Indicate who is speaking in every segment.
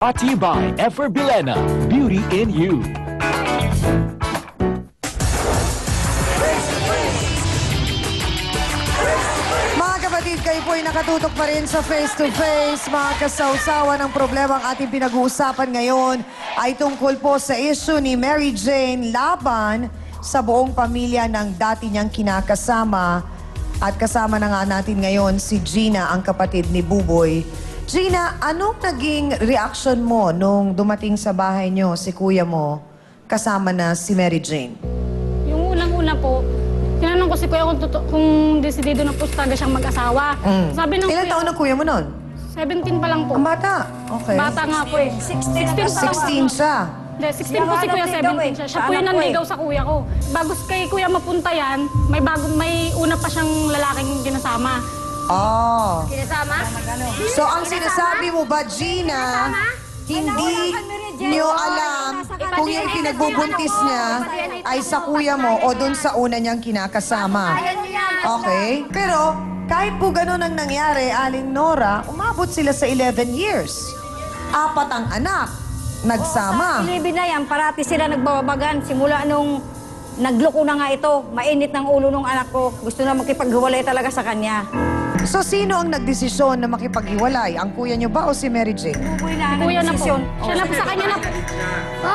Speaker 1: Brought to you by Effer Bilena, Beauty in You.
Speaker 2: Mga kapatid, kayo po ay nakatutok pa rin sa Face to Face. Mga kasawsawan ng problema ang ating pinag-uusapan ngayon ay tungkol po sa issue ni Mary Jane laban sa buong pamilya ng dati niyang kinakasama. At kasama na nga natin ngayon si Gina, ang kapatid ni Buboy. Gina, anong naging reaction mo nung dumating sa bahay niyo si kuya mo kasama na si Mary Jane?
Speaker 3: Yung unang-una po, tinanong ko si kuya kung desidido na po talaga siyang mag-asawa. Sabi ng
Speaker 2: Ilan
Speaker 3: kuya,
Speaker 2: taon na kuya mo nun?
Speaker 3: 17 pa lang po.
Speaker 2: Ang bata? Okay.
Speaker 3: Bata nga po eh. 16 pa lang.
Speaker 2: 16 siya.
Speaker 3: Hindi, 16 po si kuya, 17 siya. Siya po yung nanligaw sa kuya ko. Bago kay kuya mapunta yan, may una pa siyang lalaking ginasama.
Speaker 2: Oh.
Speaker 4: Kinasama?
Speaker 2: So, ang sinasabi mo ba, Gina, hindi niyo alam kung yung pinagbubuntis niya ay sa kuya mo o dun sa una niyang kinakasama? Okay? Pero, kahit po ganun ang nangyari, Aling Nora, umabot sila sa 11 years. 4 ang anak, nagsama.
Speaker 4: Ilibin na yan, parati sila nagbabagan. Simula nung nagloko na nga ito, mainit ng ulo ng anak ko. Gusto na makipaghiwalay talaga sa kanya.
Speaker 2: So, sino ang nagdesisyon na makipaghiwalay? Ang kuya niyo ba o si Mary Jane?
Speaker 4: Buboy na
Speaker 3: Kuya na po.
Speaker 4: desisyon.
Speaker 3: Siya na po sa kanya na po.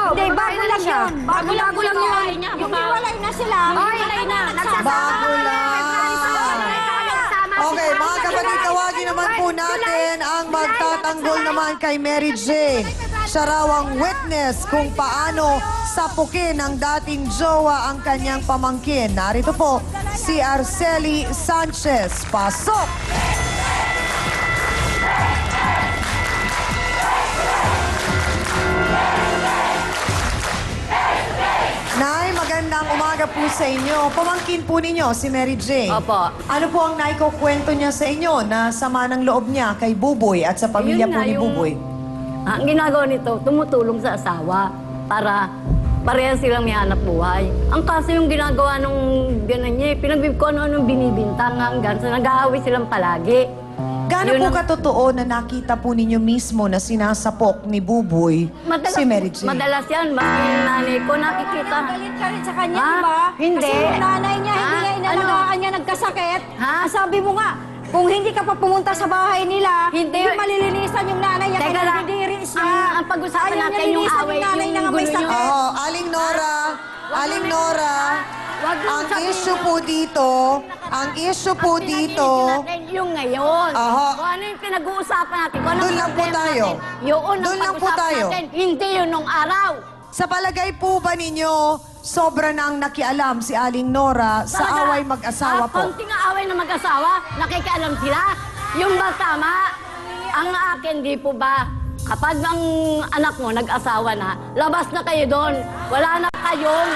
Speaker 4: Hindi, bago lang yun.
Speaker 3: Bago lang yun.
Speaker 4: Yung hiwalay na sila.
Speaker 3: Hiwalay na.
Speaker 2: Bago lang. Okay, mga kapatid, tawagin naman po natin ang magtatanggol naman kay Mary Jane. Siya raw ang witness kung paano sapukin ng dating jowa ang kanyang pamangkin. Narito po si Arcely Sanchez. Pasok! Nay, magandang umaga po sa inyo. Pamangkin po ninyo si Mary Jane.
Speaker 4: Opo.
Speaker 2: Ano po ang naikukwento niya sa inyo na sama ng loob niya kay Buboy at sa pamilya
Speaker 5: Ayun
Speaker 2: po
Speaker 5: nga,
Speaker 2: ni
Speaker 5: yung-
Speaker 2: Buboy?
Speaker 5: Ang ginagawa nito, tumutulong sa asawa para parehas silang may hanap buhay. Ang kaso yung ginagawa nung gano'n niya, pinagbib ko ano-anong binibintang hanggang sa nag-aaway silang palagi.
Speaker 2: Gaano
Speaker 5: Yun
Speaker 2: po
Speaker 5: ang-
Speaker 2: katotoo na nakita po ninyo mismo na sinasapok ni Buboy si Mary Jane?
Speaker 5: Madalas yan, mas yung nanay ko nakikita.
Speaker 4: Galit ka rin sa kanya,
Speaker 5: Ha?
Speaker 4: di ba?
Speaker 5: Hindi.
Speaker 4: Kasi yung nanay niya, hindi
Speaker 5: Ha?
Speaker 4: niya inalagaan niya nagkasakit.
Speaker 5: Ha?
Speaker 4: Sabi mo nga, kung hindi ka pa pumunta sa bahay nila,
Speaker 5: Hindi.
Speaker 4: malilinisan yung nanay niya.
Speaker 5: Teka
Speaker 4: Kaya
Speaker 5: lang.
Speaker 4: nadidiris niya.
Speaker 5: Ang pag-usapan
Speaker 4: Ayaw niya
Speaker 5: natin yung
Speaker 4: linisan
Speaker 5: away,
Speaker 4: nanay na
Speaker 5: yung
Speaker 4: nga may
Speaker 5: gulo niyo.
Speaker 4: sakit.
Speaker 2: Oo, Aling Nora, Aling Nora,
Speaker 5: Wag yung
Speaker 2: ang
Speaker 5: sabihin
Speaker 2: issue
Speaker 5: na-
Speaker 2: po dito,
Speaker 5: natin yung ngayon.
Speaker 2: Aha.
Speaker 5: Kung ano yung pinag-uusapan natin, kung ano
Speaker 2: Doon lang po tayo.
Speaker 5: Yun ang
Speaker 2: Doon lang po
Speaker 5: pag-usapan
Speaker 2: tayo.
Speaker 5: natin, hindi yun nung araw.
Speaker 2: sa palagay po ba ninyo, sobra nang nakialam si Aling Nora sa
Speaker 5: Talaga,
Speaker 2: away mag-asawa po?
Speaker 5: konting away na mag-asawa, nakikialam sila. Yung ba tama? Ang akin, di po ba? Kapag ang anak mo nag-asawa na, labas na kayo doon. Wala na kayong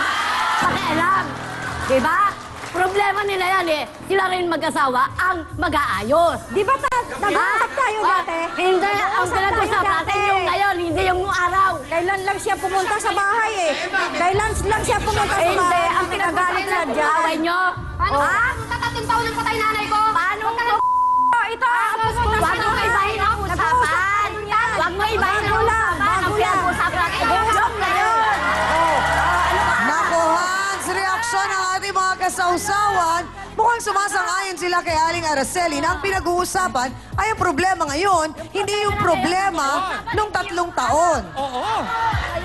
Speaker 5: pakialam. Di ba? Problema nila yan eh. Sila rin mag-asawa ang mag-aayos.
Speaker 4: Di ba nag-uusap tayo dati?
Speaker 5: Hindi, ang
Speaker 4: Nag-uusap tayo
Speaker 5: pinag-usap natin
Speaker 4: dati.
Speaker 5: yung ngayon, hindi yung araw.
Speaker 4: Kailan lang siya pumunta sa bahay eh. Kailan lang siya pumunta sa
Speaker 5: Hindi,
Speaker 4: bahay.
Speaker 5: ang pinagalit na dyan. Away nyo.
Speaker 4: Paano?
Speaker 5: Ha?
Speaker 4: Tatatong taon ng patay nanay ko.
Speaker 5: Paano mo?
Speaker 4: Ito ang pumunta
Speaker 5: Huwag mo ibahin ang usapan. Huwag mo ibahin ang usapan. Ang pinag-usapan natin yung ngayon.
Speaker 2: Nako, Hans, reaksyon ng ating mga kasawsawan. Mukhang sumasang-ayon sila kay Aling Araceli na ang pinag-uusapan ay ang problema ngayon, hindi yung problema nung 3 taon.
Speaker 6: Oo.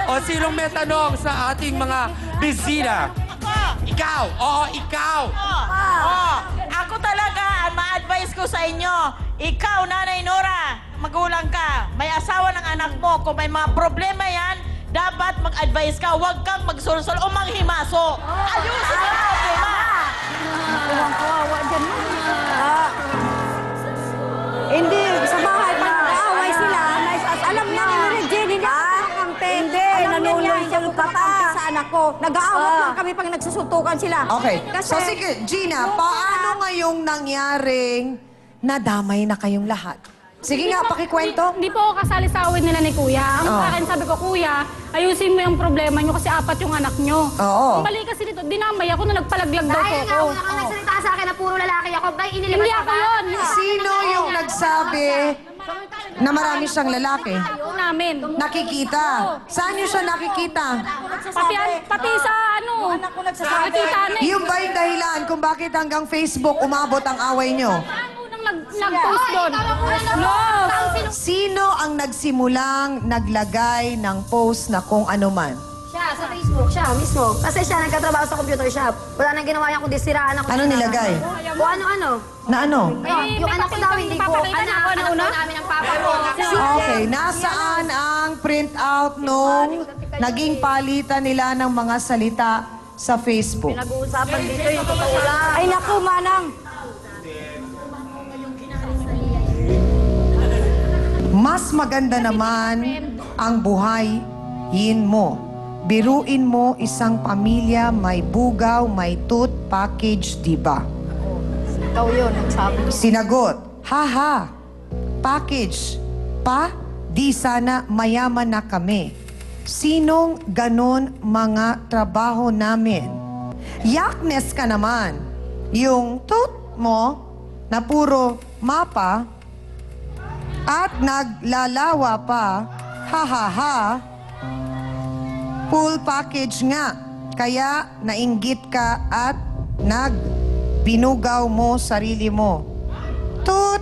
Speaker 6: O sinong may tanong sa ating mga bisita? Ikaw. Oo, ikaw.
Speaker 7: Ako talaga, ang ma-advise ko sa inyo, ikaw, Nanay Nora, magulang ka, may asawa ng anak mo, kung may mga problema yan, dapat mag-advise ka, huwag kang magsulsol o manghimaso. Ayusin ang problema.
Speaker 4: Ang kawawa dyan. Hindi, sa bahay pa nag-aaway sila. Alam na ni Mary Jane, hindi ako kakampi. Hindi, nanuluy siyang kakampi sa anak ko. Nag-aawat lang kami pag nagsusuntukan sila.
Speaker 2: Okay,
Speaker 4: Kasi,
Speaker 2: so sige, Gina, paano ngayong nangyaring nadamay na kayong lahat? Sige nga, pakikwento.
Speaker 3: Hindi po ako kasali sa away nila ni Kuya. Ang
Speaker 2: Oh.
Speaker 3: sa akin, sabi ko, Kuya, ayusin mo yung problema nyo kasi 4 yung anak nyo.
Speaker 2: Oo.
Speaker 3: Ang mali kasi dito, dinamay ako na nagpalaglag daw po ako.
Speaker 4: nagsalita sa akin na puro lalaki ako, bay,
Speaker 3: Hindi ako yun.
Speaker 2: Sino yung nagsabi na marami siyang lalaki?
Speaker 3: Namin.
Speaker 2: Nakikita. Saan niyo siya nakikita?
Speaker 3: Pati sa ano, nakita na eh.
Speaker 2: Yung ba yung dahilan kung bakit hanggang Facebook umabot ang away niyo?
Speaker 3: Unang nag-post doon. No.
Speaker 2: Sino ang nagsimulang naglagay ng post na kung ano man?
Speaker 4: Siya, sa Facebook, siya mismo. Kasi siya nagkatrabaho sa computer shop. Wala nang ginawa niya kundi siraan ako.
Speaker 2: Ano nilagay?
Speaker 4: Kung ano-ano.
Speaker 2: Na ano?
Speaker 4: Yung anak ko daw, hindi ko. Anak namin ang papa ko.
Speaker 2: Okay, nasaan ang printout nung naging palitan nila ng mga salita sa Facebook?
Speaker 4: Pinag-uusapan dito yung totoo lang. Ay naku, manang.
Speaker 2: Mas maganda naman ang buhayin mo. Biruin mo isang pamilya, may bugaw, may tooth package, diba?
Speaker 4: Ikaw yun, nagsabi.
Speaker 2: Sinagot, haha, package, pa, di sana mayaman na kami. Sinong ganon mga trabaho namin? Yaknes ka naman. Yung tooth mo na puro mapa at naglalawa pa, ha, full package nga. Kaya nainggit ka at binugaw mo sarili mo. Tut!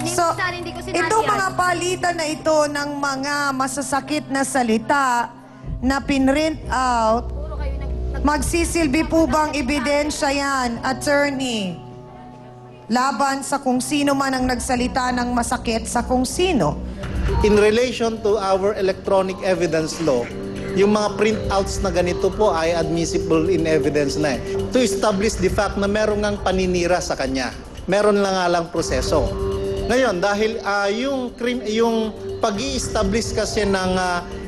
Speaker 2: So, itong mga palitan na ito ng mga masasakit na salita na pinrint out, magsisilbi po bang ebidensya yan, attorney? Laban sa kung sino man ang nagsalita ng masakit sa kung sino.
Speaker 8: In relation to our electronic evidence law, yung mga printouts na ganito po ay admissible in evidence na to establish the fact na meron ngang paninira sa kanya. Meron lang nga lang proseso. Ngayon, dahil yung pag-i-establish kasi ng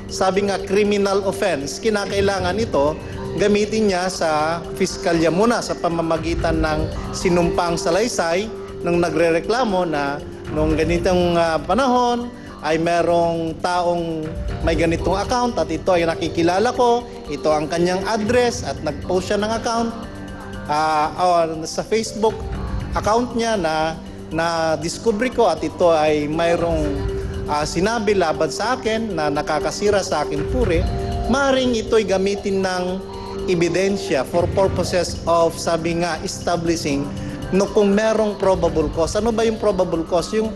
Speaker 8: sabi nga criminal offense, kinakailangan ito gamitin niya sa piskalya muna sa pamamagitan ng sinumpang salaysay ng nagrereklamo na nung ganitong panahon ay merong taong may ganitong account at ito ay nakikilala ko, ito ang kanyang address at nag-post siya ng account sa Facebook account niya na discovery ko at ito ay mayroong sinabi laban sa akin na nakakasira sa akin puri, maaaring ito'y gamitin ng ebidensya for purposes of, sabi nga, establishing no kung merong probable cause. Ano ba yung probable cause? Yung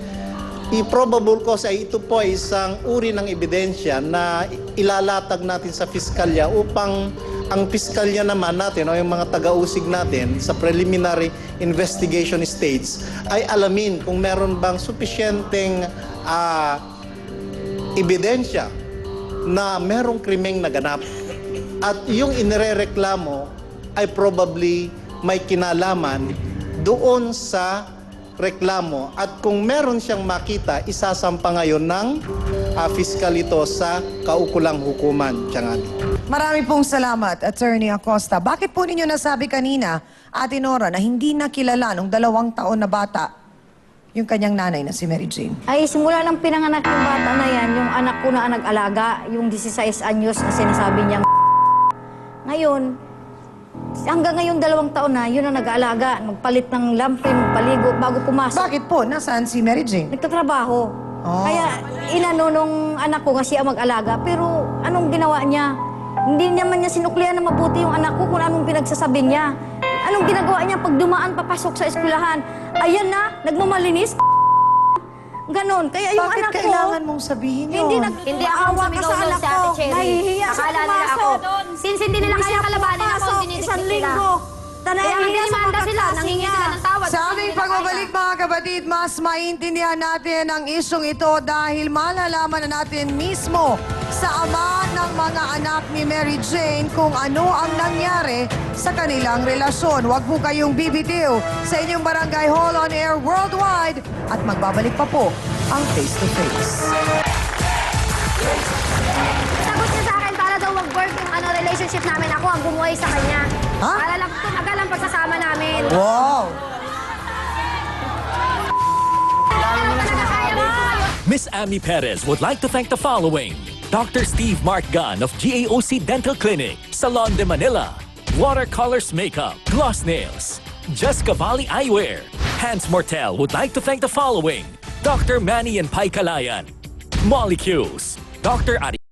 Speaker 8: probable cause ay ito po ay isang uri ng ebidensya na ilalatag natin sa piskalya upang ang piskalya naman natin o yung mga taga-usig natin sa preliminary investigation stage ay alamin kung meron bang sufisyenteng ebidensya na merong krimeng naganap. At yung inirereklamo ay probably may kinalaman doon sa reklamo. At kung meron siyang makita, isasampa ngayon ng piskal ito sa kaukulang hukuman. Tiyangan.
Speaker 2: Marami pong salamat, Attorney Acosta. Bakit po ninyo nasabi kanina, Ate Nora, na hindi nakilala nung 2 taon na bata yung kanyang nanay na si Mary Jane?
Speaker 4: Ay, simula ng pinanganak yung bata na yan, yung anak ko na nag-alaga, yung 16 anyos na sinasabi niyang ngayon, hanggang ngayon 2 taon na, yun ang nag-aalaga. Magpalit ng lampin, magpaligo, bago pumasok.
Speaker 2: Bakit po? Nasaan si Mary Jane?
Speaker 4: Nagtatrabaho.
Speaker 2: Oh.
Speaker 4: Kaya inano nung anak ko kasi ang mag-alaga. Pero anong ginawa niya? Hindi naman niya sinuklihan na mabuti yung anak ko kung anong pinagsasabi niya. Anong ginagawa niya pag dumaan papasok sa eskwelahan? Ayan na, nagmamalinis. Ganon. Kaya yung
Speaker 2: Bakit
Speaker 4: anak ko...
Speaker 2: kailangan mong sabihin yun?
Speaker 4: Hindi ako sumigaw sa Ate Cherry. Nahihiya sa pumasok.
Speaker 5: Since hindi nila kaya kalabanin ako, dinidikit
Speaker 4: Isang
Speaker 5: nila.
Speaker 4: linggo.
Speaker 5: Kaya dinimanda sila, nangingi sila ng tawad.
Speaker 2: Sa aming pagbabalik mga kapatid, mas maintindihan natin ang isyong ito dahil malalaman na natin mismo sa ama ng mga anak ni Mary Jane kung ano ang nangyari sa kanilang relasyon. Huwag po kayong bibitiw sa inyong Barangay Hall on Air Worldwide at magbabalik pa po ang Face to Face.
Speaker 5: Sagot niya sa akin para daw mag-work yung relationship namin. Ako ang bumuhay sa kanya.
Speaker 2: Ha?
Speaker 5: Para lang tumagal ang pagsasama namin.
Speaker 2: Wow!
Speaker 1: Miss Amy Perez would like to thank the following: Dr. Steve Mark Gunn of GAOC Dental Clinic, Salon de Manila, Watercolors Makeup, Gloss Nails, Just Cavalli Eyewear. Hans Mortel would like to thank the following: Dr. Manny and Pai Kalayan. Molecules. Dr. Ari